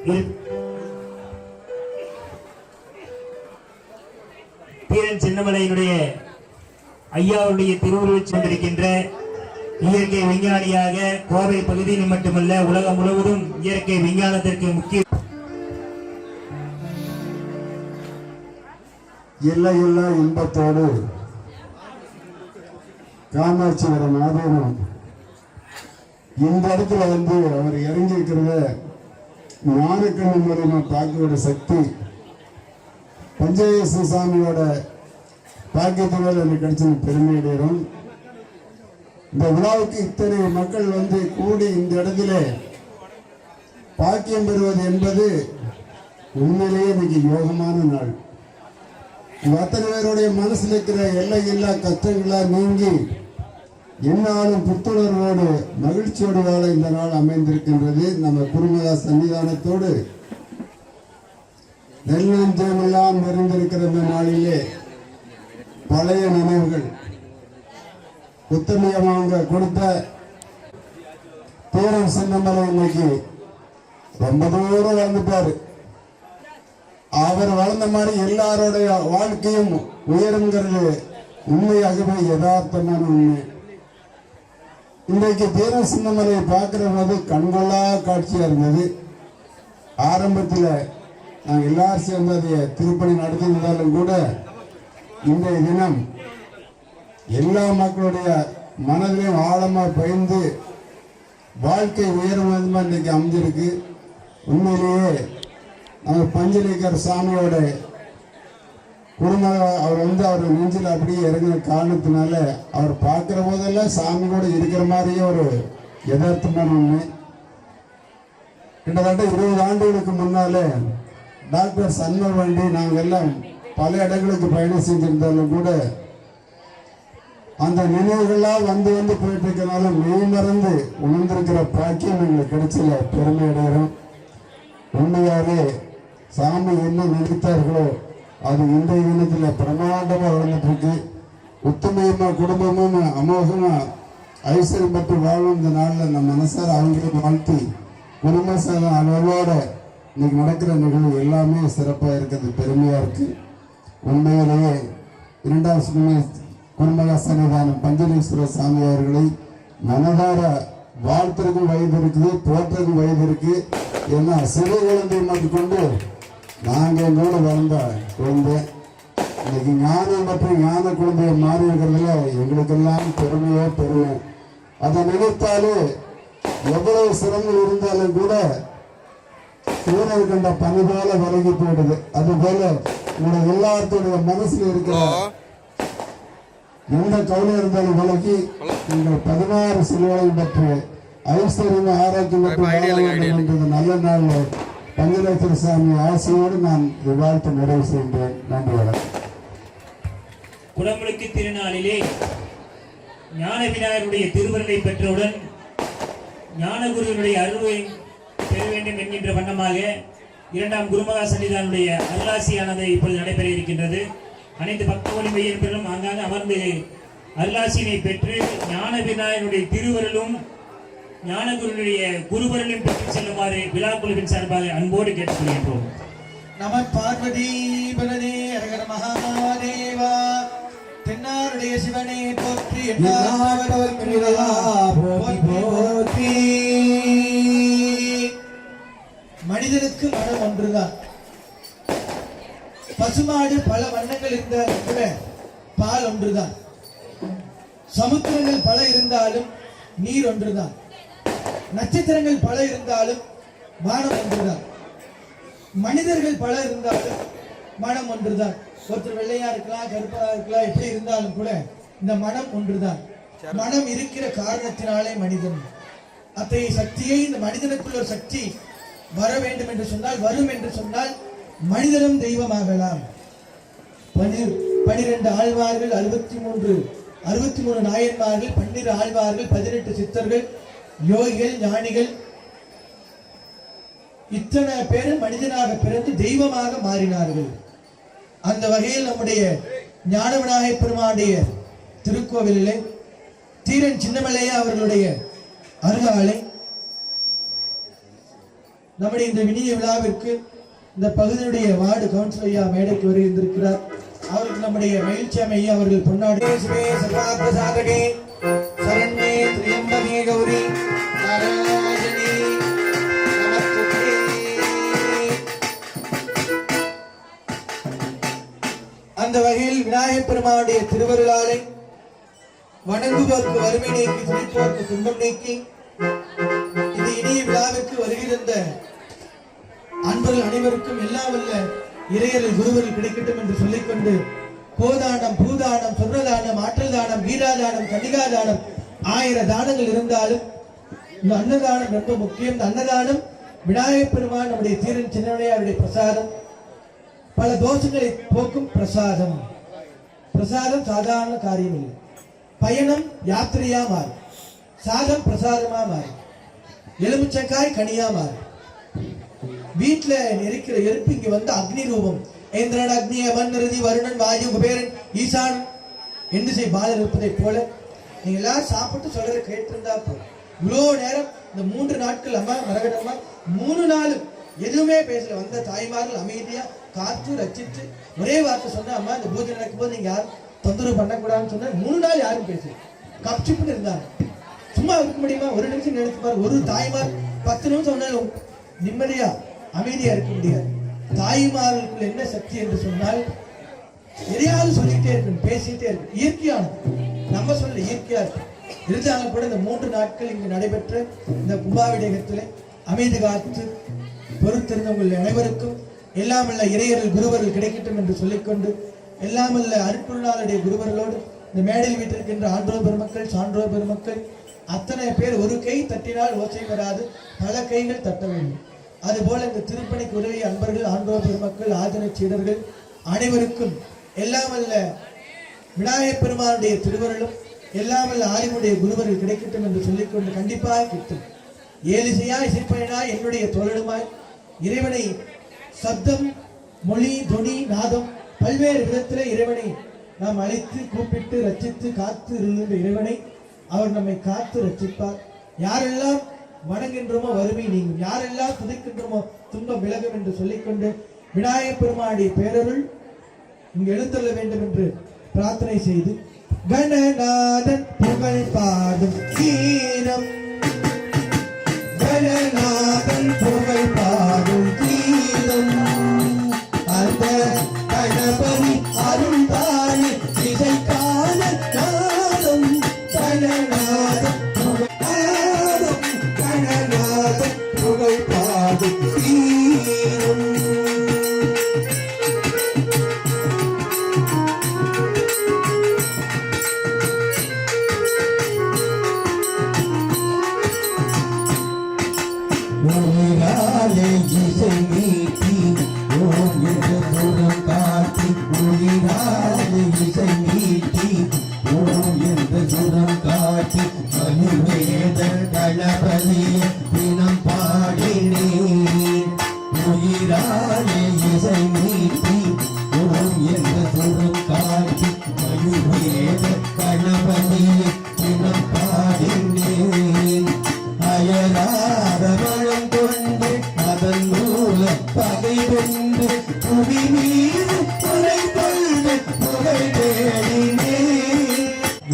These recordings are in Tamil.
தீரன் சின்னமலையினுடைய ஐயாவுடைய திருவுருவச் கொண்டிருக்கின்ற இயற்கை விஞ்ஞானியாக கோவை பகுதியில் மட்டுமல்ல உலகம் முழுவதும் இயற்கை விஞ்ஞானத்திற்கு முக்கிய எல்லையில்லா இன்பத்தோடு காமாட்சிவரம் ஆதீனம் இந்த இடத்துல வந்து அவர் இறங்கி இருக்கிறத ஞானக்கண்ணு மூலமா பார்க்கக்கூடிய சக்தி பஞ்சேஸ்வர சாமியோட பாக்கியத்தினால் எனக்கு கிடைச்ச பெருமை அடைகிறோம். இந்த விழாவுக்கு இத்தனை மக்கள் வந்து கூடி இந்த இடத்துல பாக்கியம் பெறுவது என்பது உண்மையிலேயே இன்னைக்கு யோகமான நாள். அத்தனை பேருடைய மனசில் இருக்கிற எல்லையில்லா கஷ்டங்களா நீங்கி என்னாலும் புத்துணர்வோடு மகிழ்ச்சியோடு வாழ இந்த நாள் அமைந்திருக்கின்றது. நம்ம குருமகா சன்னிதானத்தோடு நெல்லஞ்சமெல்லாம் நிறைந்திருக்கிற இந்த நாளிலே பழைய நினைவுகள் உத்தமியமாக கொடுத்த தீரன் சின்னமலை இன்னைக்கு ரொம்ப தூரம் வந்துட்டாரு. அவர் வளர்ந்த மாதிரி எல்லாருடைய வாழ்க்கையும் உயருங்கிறது உண்மையாகவே யதார்த்தமான உண்மை. இன்றைக்கு தீரன் சின்னமலையை பார்க்கிற போது கண்கொள்ளா காட்சியா இருந்தது. ஆரம்பத்தில் நாங்கள் எல்லாரும் சேர்ந்து அதை திருப்பணி நடத்தியிருந்தாலும் கூட இன்றைய தினம் எல்லா மக்களுடைய மனதிலையும் ஆழமா பயந்து வாழ்க்கை உயரும் விதமா இன்றைக்கு அமைஞ்சிருக்கு. உண்மையிலேயே நம்ம பஞ்சலிங்கர் சாமியோட குடும்பம் அவர் வந்து அவர் நெஞ்சில் அப்படியே இறங்கின காரணத்தினால அவர் பார்க்கிற போதெல்லாம் சாமி கூட இருக்கிற மாதிரியே ஒரு யதார்த்தமான உண்மை. கிட்டத்தட்ட 20 ஆண்டுகளுக்கு முன்னாலே டாக்டர் சண்முகவண்டி நாங்கள் எல்லாம் பல இடங்களுக்கு பயணம் செஞ்சிருந்தாலும் கூட அந்த நினைவுகள்லாம் வந்து வந்து போயிட்டு இருக்கிறனால மெய்மறந்து உணர்ந்திருக்கிற பாக்கியம் எங்களுக்கு கிடைச்சல பெருமை அடைகிறோம். உண்மையாவே சாமி என்ன நினைத்தார்களோ அது இன்றைய தினத்தில் பிரமாண்டமா வளர்ந்துட்டு இருக்கு. ஒத்துமையுமா குடும்பமும் அமோகமா ஐஸ்வர்யம் பெற்று வாழும் இந்த நாளில் நம்ம மனசார அவங்களுக்கு வாழ்த்தி குடும்ப அளவோட இன்னைக்கு நடக்கிற நிகழ்வு எல்லாமே சிறப்பாக இருக்கிறது, பெருமையா இருக்கு. உண்மையிலேயே 2ஆம் சுமை குருமகா சன்னிதானம் பஞ்சலீஸ்வர சாமி அவர்களை மனதார வாழ்த்திற்கும் வயது இருக்குது, போற்றதுக்கும் வயது இருக்கு. ஏன்னா சிறு குழந்தை மட்டும் கொண்டு நாங்கள் எங்களோட வளர்ந்த குழந்தை இன்னைக்கு ஞானம் மற்றும் ஞான குழந்தைய மாறி இருக்கிறதுல எங்களுக்கெல்லாம் பெருமையோ பெருமை. அதை நினைத்தாலே எவ்வளவு சிரமங்கள் இருந்தாலும் கூட சூரியன் கண்ட பனி போல விலகி போயிடுது. அது போல உங்களுடைய எல்லாத்துடைய மனசுல இருக்கிற எந்த கவலை இருந்தாலும் விலகி நீங்கள் 16 சிலுவைகள் பெற்று ஐஸ்வர்யம் ஆரோக்கியம் மற்றும் நல்ல நாள் பஞ்சலேஸ்வர சாமி ஆசையோடு நான் வாழ்த்து நிறைவு செய்கின்றேன். நன்றி வணக்கம். குடமுழுக்கு திருநாளிலே ஞான விநாயகருடைய திருவருளை பெற்றவுடன் ஞானகுருவினுடைய அருளை பெற வேண்டும் என்கின்ற வண்ணமாக 2ஆம் குருமகா சன்னிதானுடைய அருளாசியானது இப்பொழுது நடைபெற இருக்கின்றது. அனைத்து பக்தவழி மையர்களும் ஆங்காங்க அமர்ந்து அருளாசியினை பெற்று ஞான விநாயகருடைய திருவருளும் ஞானகுருடைய குருவருளையும் பெற்று செல்லுமாறு விழா குழுவின் சார்பாக அன்போடு கேட்டுக்கொள்கின்றோம். நம பார்வதி பலனே அரகர மகாதேவா. தென்னாருடைய சிவனே போற்றி போற்றி. மனிதனுக்கு மனம் ஒன்றுதான். பசுமாடு பல வண்ணங்கள் இருந்தாலும் கூட பால் ஒன்றுதான். சமுத்திரங்கள் பல இருந்தாலும் நீர் ஒன்றுதான். நட்சத்திரங்கள் பல இருந்தாலும் வானம் ஒன்றுதான். மனிதர்கள் பல இருந்தாலும் மனம் ஒன்றுதான். ஒருத்தர் வெள்ளையா இருக்கலாம், கருப்பா இருக்கலாம், எப்படி இருந்தாலும் கூட இந்த மனம் ஒன்றுதான். மனம் இருக்கிற காரணத்தினாலே மனிதன் அத்தகைய சக்தியை இந்த மனிதனுக்குள்ள ஒரு சக்தி வர வேண்டும் என்று சொன்னால், வரும் என்று சொன்னால் மனிதனும் தெய்வமாகலாம். 12 ஆழ்வார்கள், 63 நாயன்மார்கள், 12 ஆழ்வார்கள், 18 சித்தர்கள், யோகிகள், ஞானிகள், இத்தனை பேரும் மனிதனாக பிறந்து தெய்வமாக மாறினார்கள். அந்த வகையில் நம்முடைய ஞான விநாயகர் பெருமானுடைய திருக்கோவிலிலே தீரன் சின்னமலையா அவர்களுடைய அருளாலே நம்முடைய இந்த இனிய விழாவிற்கு இந்த பகுதியுடைய வார்டு கவுன்சிலர் ஐயா மேடைக்கு வருகின்றிருக்கிறார். அவருக்கு நம்முடைய மகிழ்ச்சி ஐயா அவர்கள் பொன்னாடி சரண்யே திரியம்பகே கௌரி நாராயணி நமஸ்துதே. அந்த வகையில் விநாயகப் பெருமானுடைய திருவருளாலை வணங்குவோர்க்கு வறுமை நீக்கி, துணிப்போர்க்கு துன்பம் நீக்கி, இந்த இனிய விழாவிற்கு வருகின்ற அன்பர்கள் அனைவருக்கும் எல்லாம் வல்ல இறையரில் குருவரில் கிடைக்கட்டும் என்று சொல்லிக்கொண்டு, கோதானம், பூதானம், சொர்ணதானம், ஆற்றல் தானம், கீதாதானம், கன்னிகாதானம் 1000 தானங்கள் இருந்தாலும் இந்த அன்னதானம் ரொம்ப முக்கியம். இந்த அன்னதானம் விநாயகப் பெருமான் நம்முடைய தீரன் சின்னவனையாருடைய பிரசாதம், பல தோஷங்களை போக்கும் பிரசாதம். பிரசாதம் சாதாரண காரியம் இல்லை. பயணம் யாத்திரையா மாறும், சாதம் பிரசாதமா மாறும், எலுமிச்சக்காய் கனியா மாறும். வீட்டுல இருக்கிற எருப்பு இங்க வந்து அக்னி ரூபம். இந்திரன், அக்னி, அமன், நிருதி, வருணன், வாயு, குபேரன், ஈசான் என்று செய் பாலர் இருப்பதை போல நீங்க எல்லாரும் சாப்பிட்டு சொல்றதை கேட்டிருந்தா போதும். இவ்வளோ நேரம் இந்த 3 நாட்கள் அம்மா மரகடம்மா 3 நாளும் எதுவுமே பேசல. வந்த தாய்மார்கள் அமைதியா காத்து ரச்சித்து ஒரே வார்த்தை சொன்ன, அம்மா இந்த பூஜை நடக்கும் போது நீங்க யாரும் தொந்தரவு பண்ணக்கூடாதுன்னு சொன்ன. 3 நாள் யாரும் பேசல, கப்சிப்புன்னு இருந்தாங்க. சும்மா இருக்க முடியுமா? ஒரு நிமிஷம் நினைச்சு பாரு. ஒரு தாய்மார் 10 நிமிஷம் சொன்னாலும் நிம்மதியா அமைதியா இருக்க முடியாது. தாய்மார்களுக்குள்ள என்ன சக்தி என்று சொன்னால் எதையாவது சொல்லிட்டே இருக்கணும், பேசிட்டே இருக்கணும். இயற்கையானது, நம்ம சொல்ல இயற்கையா இருக்கு. இருந்தாலும் கூட இந்த 3 நாட்கள் இங்கு நடைபெற்ற இந்த கும்பாபிஷேகத்திலே அமைதி காத்து பொறுத்திருந்தவங்கள் அனைவருக்கும் எல்லாம் வல்ல இறையர்கள் குருவர்கள் கிடைக்கட்டும் என்று சொல்லிக்கொண்டு, எல்லாம் வல்ல அருட்பொருளாளருடைய குருவர்களோடு இந்த மேடையில் வீட்டிருக்கின்ற ஆன்றோர் பெருமக்கள், சான்றோர் பெருமக்கள் அத்தனை பேர் ஒரு கை தட்டினால் ஓசை வராது, பல கைகள் தட்ட வேண்டும். அதுபோல இந்த திருப்பணிக்கு உதவிய அன்பர்கள், ஆன்றோர் பெருமக்கள், ஆதன சீடர்கள் அனைவருக்கும் எல்லாம் வல்ல விநாயகப் பெருமானுடைய திருவருளும் எல்லாம் வல்ல ஆரிமுடைய குருவர்கள் கிடைக்கட்டும் என்று சொல்லிக்கொண்டு, கண்டிப்பாக கிட்டும். ஏலிசையாய் இசைப்பயனாய் என்னுடைய தோழனுமாய் இறைவனை சப்தம், மொழி, தொனி, நாதம் பல்வேறு விதத்திலே இறைவனை நாம் அழைத்து கூப்பிட்டு ரச்சித்து காத்து இருந்த இறைவனை அவர் நம்மை காத்து ரச்சிப்பார். யாரெல்லாம் வணங்குகின்றோமோ வறுமை நீங்கும், யாரெல்லாம் துதிக்கின்றோமோ துன்பம் விலகும் என்று சொல்லிக்கொண்டு, விநாயகப் பெருமானுடைய பேரருள் இங்கு எழுந்தள்ள வேண்டும் என்று பிரார்த்தனை செய்து, கணநாதன் புகழ் பாடும் கீரம், கணநாதன் புகழ் பாடும் கீரம், அந்த கணபதி அருள்தானே இசைக்கான நாதம், கணநாதன் புகழ் பாடும் கீரம். உயிராலே இசை மீட்டி ஓம் என்று சுரம் காட்டி, உயிராலே இசை மீட்டி ஓம் என்று சுரம் காட்டி, மணிவேத கணபதியை தினம் பாடினேன். உயிராலே இசை மீட்டி ஓம் என்று சுரம் காட்டி, மணிவேத கணபதியை தினம் பாடினேன். அயலாத மனம் கொண்டு அதன் மூலம் பகை கொண்டு புவி மீது துணை கொண்டு புகழ் தேடினே.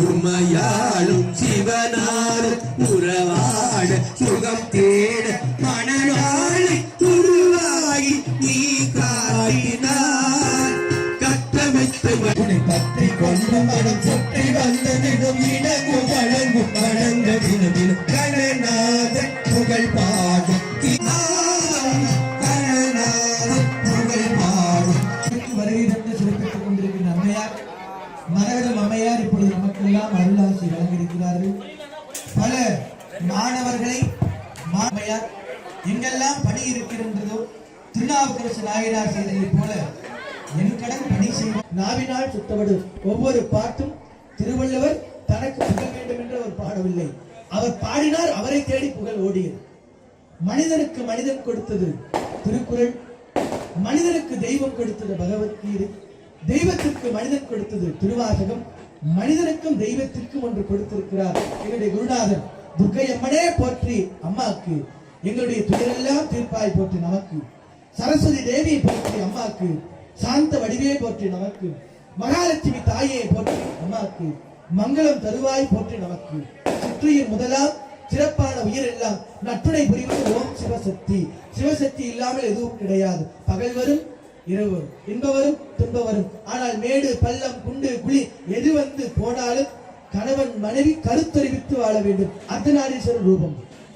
உமையாளும் சிவனாலும் உறவாட சுகம் தேட மணநாளை உருவாகி நீ காட்டினார். கட்டமைத்து உன்னை பற்றி கொண்டு மனம் சுற்றி வந்ததிடம் இணங்கு வழங்கு வழங்க தினதினம் கணநாதன் புகழ் பாடும் கணநாதன் புகழ் பாடும். வருகை தந்து சிறப்பித்துக் கொண்டிருக்கின்ற அம்மையார் மரகதம் அம்மையார் இப்பொழுது நமக்கெல்லாம் அருளாசி வழங்கியிருக்கிறார்கள். பல மாணவர்களை அம்மையார் எங்கெல்லாம் பணி இருக்கின்றதோ திருநாவுக்கரசு நாயனார் செய்ததை போல என் கடன் பணி செய்வோம். நாவினால் சுத்தவடு ஒவ்வொரு பாட்டும் திருவள்ளுவர் தனக்கு புகழ் வேண்டும் என்று அவர் பாடவில்லை, அவர் பாடினார், அவரை தேடி புகழ் ஓடியது. மனிதனுக்கு மனிதன் கொடுத்தது திருக்குறள், மனிதனுக்கு தெய்வம் கொடுத்தது பகவத்கீதை, தெய்வத்திற்கு மனிதன் கொடுத்தது திருவாசகம், மனிதனுக்கும் தெய்வத்திற்கும் ஒன்று கொடுத்திருக்கிறார் என்னுடைய குருநாதர் துர்க்கை அம்மனே போற்றி. அம்மாவுக்கு எங்களுடைய துயரெல்லாம் தீர்ப்பாய் போற்றி நமக்கு, சரஸ்வதி தேவியை போற்றி அம்மாக்கு, சாந்த வடிவே போற்றி நமக்கு, மகாலட்சுமி தாயை போற்றி அம்மாக்கு, மங்களம் தருவாய் போற்றி நமக்கு, சுற்றியின் முதலாம் சிறப்பான உயிர் எல்லாம் நற்றுணை புரிவது ஓம் சிவசக்தி. சிவசக்தி இல்லாமல் எதுவும் கிடையாது. பகல் வரும் இரவு வரும், இன்ப வரும் துன்ப வரும். ஆனால் மேடு பள்ளம் குண்டு குழி எது வந்து போனாலும் கணவன் மனைவி கருத்தறிவித்து வாழ வேண்டும். அர்த்தநாரீஸ்வரர் ரூபம்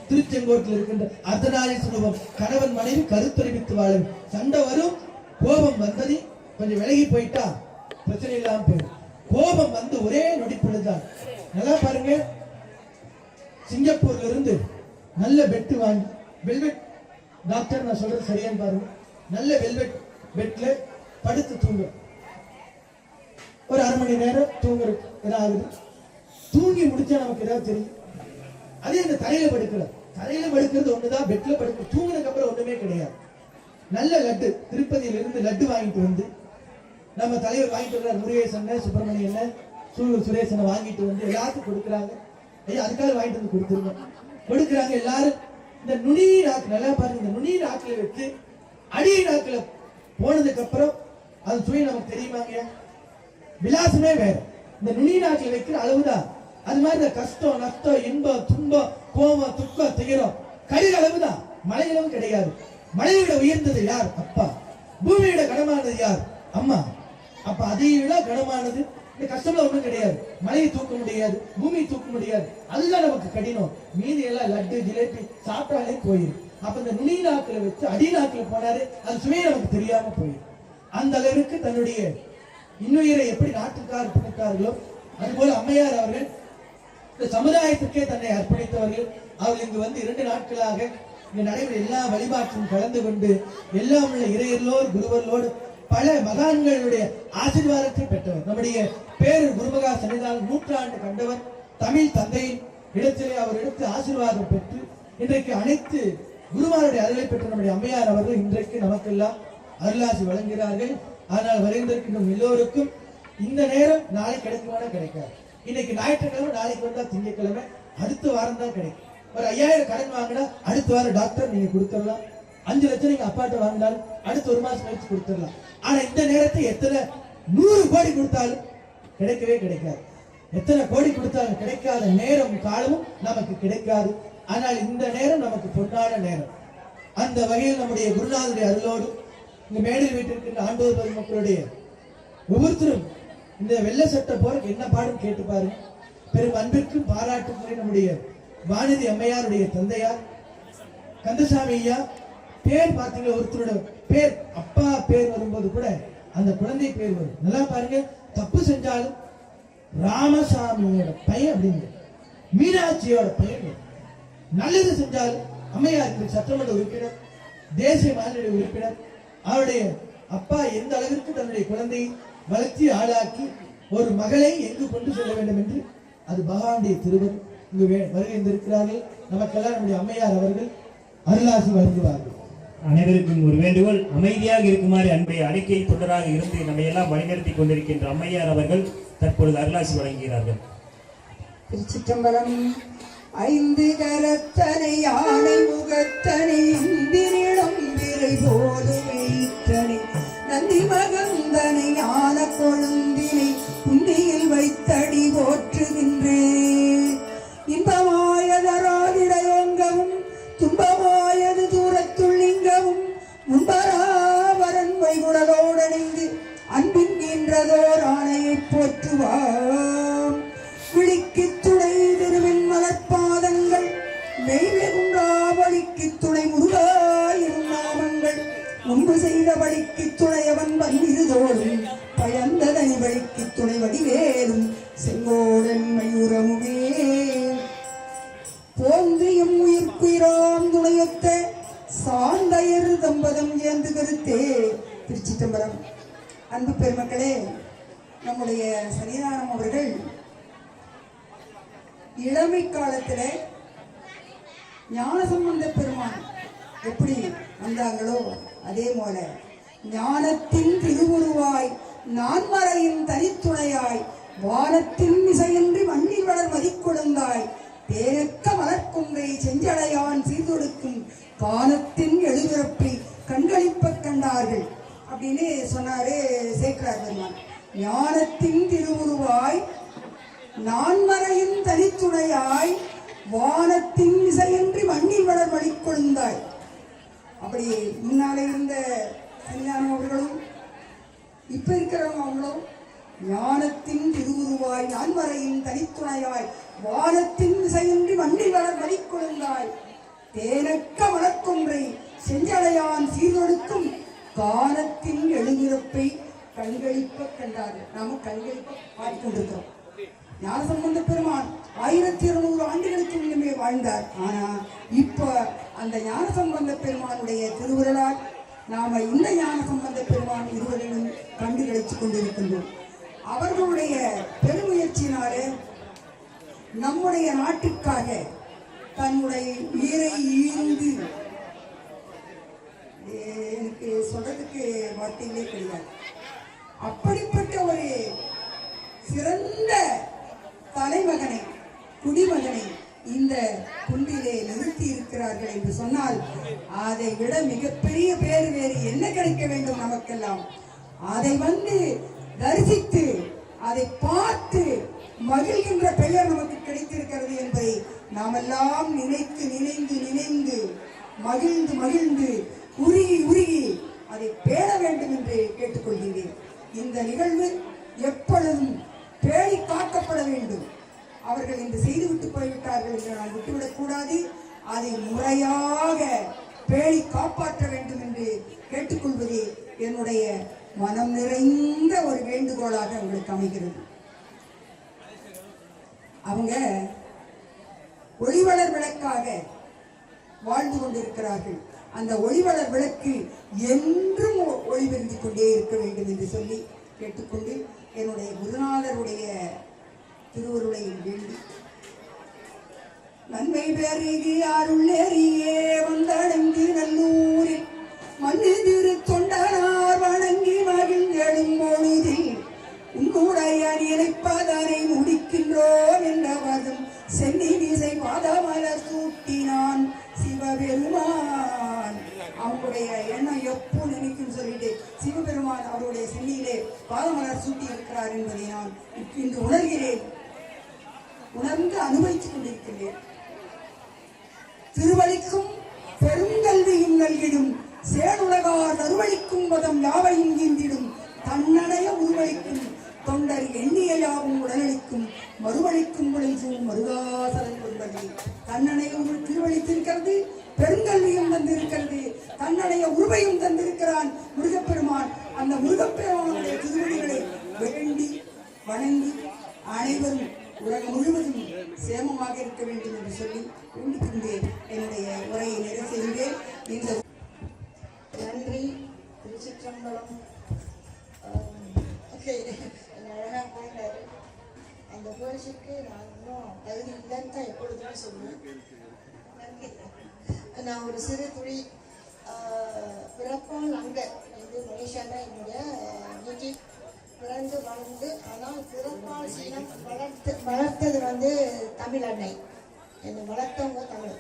திருச்செங்கோட்டில் இருக்கின்ற அர்த்தநாரீஸ்வரர் ரூபம். கணவன் மனைவி கருத்தறிவித்து வாழ வேண்டும். சண்டை வரும், கோபம் வந்தது கொஞ்சம் விலகி போயிட்டா பிரச்சனை இல்லாம போயிடும். கோபம் வந்து ஒரே நொடிப்பொழுதுதான். நல்லா பாருங்க, சிங்கப்பூர்ல இருந்து நல்ல பெட் வாங்கி, வெல்வெட் டாக்டர் நான் சொல்றது சரியான்னு பாருங்க, நல்ல வெல்வெட் பெட்ல படுத்து தூங்க ஒரு அரை மணி நேரம் தூங்குறது ஏதாவது தூங்கி முடிச்சா நமக்கு ஏதாவது தெரியும். அதே இந்த தரையில படுக்கிறது ஒண்ணுதான், பெட்ல படுக்கிறது தூங்கினதுக்கு அப்புறம் ஒண்ணுமே கிடையாது. நல்ல லட்டு திருப்பதியில இருந்து லட்டு வாங்கிட்டு வந்து நம்ம தலைவர் வாங்கிட்டு வர்றார், முருகேசன் சுப்பிரமணியன் சுரேசனை வாங்கிட்டு வந்து எல்லாத்துக்கும் கொடுக்குறாங்க. ஐயா அதுக்காக வாங்கிட்டு வந்து கொடுக்குறாங்க எல்லாரும். இந்த நுனி நாக்கு நல்லா பாருங்க, இந்த நுனி நாக்குல வச்சு அடி நாக்குல போனதுக்கு அப்புறம் அது சுவை நமக்கு தெரியுமாங்க? விலாசமே வேற. இந்த நுனி நாக்குல வைக்கிற அளவுதான். அது மாதிரி இந்த கஷ்டம் நஷ்டம் இன்பம் துன்பம் கோபம் துக்கம் துயரம் கடித அளவுதான், மழை அளவு கிடையாது. மழையை விட உயர்ந்தது யார்? அப்பா. பூமியை விட கனமானது யார்? அம்மா. அப்ப அதை விட கனமானது இந்த கஷ்டம்ல ஒண்ணும் கிடையாது. மழையை தூக்க முடியாது, பூமியை தூக்க முடியாது, அதுதான் நமக்கு கடினம். மீதி எல்லாம் லட்டு ஜிலேபி சாப்பிட்டாலே போயிடும். அப்ப இந்த நுனி நாக்குல வச்சு அடி நாக்குல போனாரு அது சுவையை நமக்கு தெரியாம போயிடும். அந்த அளவிற்கு தன்னுடைய இன்னுயிரை எப்படி நாட்டுக்கார் அர்ப்பணித்தார்களோ அதுபோல அம்மையார் அவர்கள் இந்த சமுதாயத்திற்கே தன்னை அர்ப்பணித்தவர்கள். அவர்கள் இங்கு வந்து 2 நாட்களாக இங்கு நடைபெற எல்லா வழிபாட்டிலும் கலந்து கொண்டு எல்லாம் உள்ள இறையர்களோடு குருவர்களோடு பல மகான்களுடைய ஆசீர்வாதத்தை பெற்றவர். நம்முடைய பேரூர் குருமகா சன்னிதானம் 100 ஆண்டு கண்டவர். தமிழ் தந்தையின் இடத்திலே அவர் எடுத்து ஆசீர்வாதம் பெற்று இன்றைக்கு அனைத்து குருமாருடைய அருளை பெற்ற நம்முடைய அம்மையார் அவர்கள் இன்றைக்கு நமக்கெல்லாம் அருளாசி வழங்குகிறார்கள். ஆனால் வருகின்றிருக்கின்ற எல்லோருக்கும் இந்த நேரம் நாளை கிடைக்குமானா கிடைக்காது. இன்னைக்கு ஞாயிற்றுக்கிழமை, நாளைக்கு வந்தா திங்கட்கிழமை, அடுத்த வாரம் தான் கிடைக்கும். ஒரு 5000 கடன் வாங்கினா அடுத்த வாரம் டாக்டர் நீங்க கொடுத்துடலாம். 5 லட்சம் நீங்க அப்பாட்ட வாங்கினாலும் அடுத்த 1 மாசம் கழிச்சு கொடுத்துடலாம். ஆனா இந்த நேரத்தை எத்தனை 100 கோடி கொடுத்தாலும் கிடைக்கவே கிடைக்காது. எத்தனை கோடி கொடுத்தாலும் கிடைக்காத நேரம் காலமும் நமக்கு கிடைக்காது. ஆனால் இந்த நேரம் நமக்கு பொன்னான நேரம். அந்த வகையில் நம்முடைய குருநாதருடைய அருளோடு இந்த மேடையில் வீட்டிற்கின்ற ஆண்டோர் பெருமக்களுடைய ஒவ்வொருத்தரும் இந்த வெள்ள சட்ட போருக்கு என்ன பாடும் கேட்டு பாருங்க. பெரும் அன்பிற்கும் பாராட்டுக்குரிய நம்முடைய வானதி அம்மையாருடைய தந்தையார் கந்தசாமி ஐயா பேர் பார்த்தீங்கன்னா ஒருத்தரோட பேர் அப்பா பேர் வரும்போது கூட அந்த குழந்தை பேர் வரும். நல்லா பாருங்க, தப்பு செஞ்சாலும் ராமசாமியோட பையன் அப்படிங்க, மீனாட்சியோட பையன். நல்லது செஞ்சாலும் அம்மையார் சட்டமன்ற உறுப்பினர், தேசிய மாநில உறுப்பினர். அவருடைய அப்பா எந்த அளவிற்கு தன்னுடைய குழந்தையை வளர்ச்சி ஆளாக்கி ஒரு மகளை எங்கு கொண்டு செல்ல வேண்டும் என்று அது பகவானுடைய திருவன் இங்கு வருகின்றிருக்கிறார்கள். நமக்கெல்லாம் நம்முடைய அம்மையார் அவர்கள் அருளாசி வழங்குவார்கள். அனைவருக்கும் ஒரு வேண்டுகோள், அமைதியாக இருக்குமாறு அன்பை அடிக்கை தொடராக இருந்து நம்மை எல்லாம் வழிநடத்தி கொண்டிருக்கின்ற அம்மையார் அவர்கள் தற்பொழுது அருளாசி வழங்குகிறார்கள். திருச்சிற்றம்பலம். 5 கரத்தனை யானை முகத்தனை இந்திரிடம் விரை போதுமைத்தனை நந்தி மகந்தனை ஞான கொழுந்தினை குந்தியில் வைத்தடி போற்றுகின்றேன். இன்பமாயதராதிடையங்கவும் துன்பமாயது தூரத்துள்ளிங்கவும் முன்பராவரன் வைகுடலோடணிந்து அன்பின்கின்றதோர் ஆணையை போற்றுவாம். விழிக்கு துணை திருவின் மலர்பாதங்கள் மெய்வெகுன்றாவளிக்கு துணை முருகாயிரும் நாமங்கள் முன்பு செய்த வழிக்கு துணையவன் வந்திருதோடும் பயந்ததனி வழிக்கு துணை வடிவேலும் செங்கோடன் மயூரமுமே போந்தியும் உயிர்க்குயிராம் துணையொத்த சாந்தையர் தம்பதம் ஏந்து கருத்தே. திருச்சிற்றம்பலம். அன்பு பெருமக்களே, நம்முடைய சன்னிதானம் அவர்கள் இளமை காலத்தில் ஞானசம்பந்த பெருமான் எப்படி வந்தாங்களோ அதே போல ஞானத்தின் திருவுருவாய் நான்மறையின் தனித்துணையாய் வானத்தின் இசையின்றி மண்ணில் வளர் மதிக்கொழுந்தாய் தேனக்க மலர்கொன்றை செஞ்சடையான் சீர்தொடுக்கும் காலத்தின் எழுபிறப்பை கண்களிப்ப கண்டார்கள் அப்படின்னு சொன்னாரு சேக்கிழார் பெருமான். ஞானத்தின் திருவுருவாய் நான்மறையின் தனித்துணையாய் வானத்தின் இசையின்றி மண்ணில் வளர் வழிக்கொழுந்தாய். அப்படி முன்னாலே இருந்த சன்னிதானம் அவர்களும் இப்ப இருக்கிறவங்க அவங்களும் ஞானத்தின் திருவுருவாய் நான்மறையின் தனித்துணையாய் வானத்தின் இசையின்றி மண்ணில் வளர் வழிக்கொழுந்தாய் தேனக்க மலர்கொன்றை செஞ்சடையான் சீர்தொடுக்கும் காலத்தின் எழுந்திருப்பை கண்களிப்ப கண்டார்கள். நாம கண்களிப்ப பாடிக்கொண்டிருக்கிறோம். ஞானசம்பந்த பெருமான் 1200 ஆண்டுகளுக்கு முன்னமே வாழ்ந்தார். ஆனா இப்ப அந்த ஞானசம்பந்த பெருமானுடைய திருவுருளால் நாம இந்த ஞானசம்பந்த பெருமான் இருவரையும் கண்டு கழித்துக் கொண்டிருக்கின்றோம். அவர்களுடைய பெருமுயற்சியினாலே நம்முடைய நாட்டுக்காக தன்னுடைய உயிரை ஈர்ந்து, எனக்கு சொல்றதுக்கு வார்த்தைகளே கிடையாது, அப்படிப்பட்ட ஒரு சிறந்த தலைமகனை குடிமகனை இந்த குன்றிலே நிறுத்தி இருக்கிறார்கள் என்று சொன்னால் அதை விட மிகப்பெரிய பேர் வேறு என்ன கிடைக்க வேண்டும் நமக்கெல்லாம்? அதை வந்து தரிசித்து அதை பார்த்து மகிழ்கின்ற பெயர் நமக்கு கிடைத்திருக்கிறது என்பதை நாமெல்லாம் நினைத்து நினைந்து நினைந்து மகிழ்ந்து மகிழ்ந்து உருகி உருகி அதை பேண வேண்டும் என்று கேட்டுக்கொள்கின்றேன். இந்த நிகழ்வு எப்பொழுதும் பேணி காக்கப்பட வேண்டும். அவர்கள் இன்று செய்துவிட்டு போய்விட்டார்கள் என்று நான் விட்டுவிடக் கூடாது. அதை முறையாக பேணி காப்பாற்ற வேண்டும் என்று கேட்டுக்கொள்வதே என்னுடைய மனம் நிறைந்த ஒரு வேண்டுகோளாக உங்களுக்கு அமைகிறது. அவங்க ஒளிவளர் விளக்காக வாழ்ந்து கொண்டிருக்கிறார்கள். அந்த ஒளிவளர் விளக்கு என்றும் ஒளிவிருந்து கொண்டே இருக்க வேண்டும் என்று சொல்லி கேட்டுக்கொண்டு என்னுடைய குருநாதருடைய திருவருளை வேண்டி நன்மை பெருகி அருளேறியே வந்தடைந்து நல்லூரில் மண்ணு திரு தொண்டனார் வணங்கி மகிழ்ந்தெழும் பொழுதில் உன்னுடைய நினைப்பதனை முடிக்கின்றோம் என்றவதும் சென்னி வீசை பாதமலர் சூட்டினான் சிவபெருமான். அவங்களுடைய எண்ணம் எப்போ நினைக்கும் சொல்லிட்டு சிவபெருமான் அவருடைய சென்னியிலே பாதமலர் சூட்டி இருக்கிறார் என்பதை நான் இன்று உணர்கிறேன், உணர்ந்து அனுபவித்துக் கொண்டிருக்கிறேன். திருவழிக்கும் பெருங்கல்வியும் நல்கிடும் சேனுலகார் நறுவழிக்கும் பதம் யாவையும் ஈந்திடும் தன்னடைய உருவழிக்கும் தொண்டர் எண்ணியாவும் உடனளிக்கும் மறுவழிக்கும் விளைவும் மருகாசலன் ஒருவழி. தன்னடைய திருவழித்திருக்கிறது, பெருங்கல்வியும் தந்திருக்கிறது, தன்னுடைய உருவையும் தந்திருக்கிறான் முருகப்பெருமான். அந்த முருகப்பெருமானுடைய திருவடிகளை வேண்டி வணங்கி அனைவரும் உலகம் முழுவதும் சேமமாக இருக்க வேண்டும் என்று சொல்லி வேண்டிக் கொண்டு என்னுடைய உரையை நிறைவு செய்கிறேன். இந்த நன்றி. திருச்சிற்றம்பலம். ஓகே, அழகாக போயிட்டாரு. அந்த புகழ்ச்சிக்கு நான் இன்னும் தகுதி இல்லைன்னு தான் எப்பொழுதுமே சொல்லுவேன். நன்றி. நான் ஒரு சிறு துளி பிறப்பால் அங்கே இது மலேசியா தான் என்னுடைய நேட்டிவ். பிறந்து வளர்ந்து, ஆனால் பிறப்பால் சீனம் வளர்த்தது வந்து தமிழ் அன்னை. என்னை வளர்த்தவங்க தமிழ்.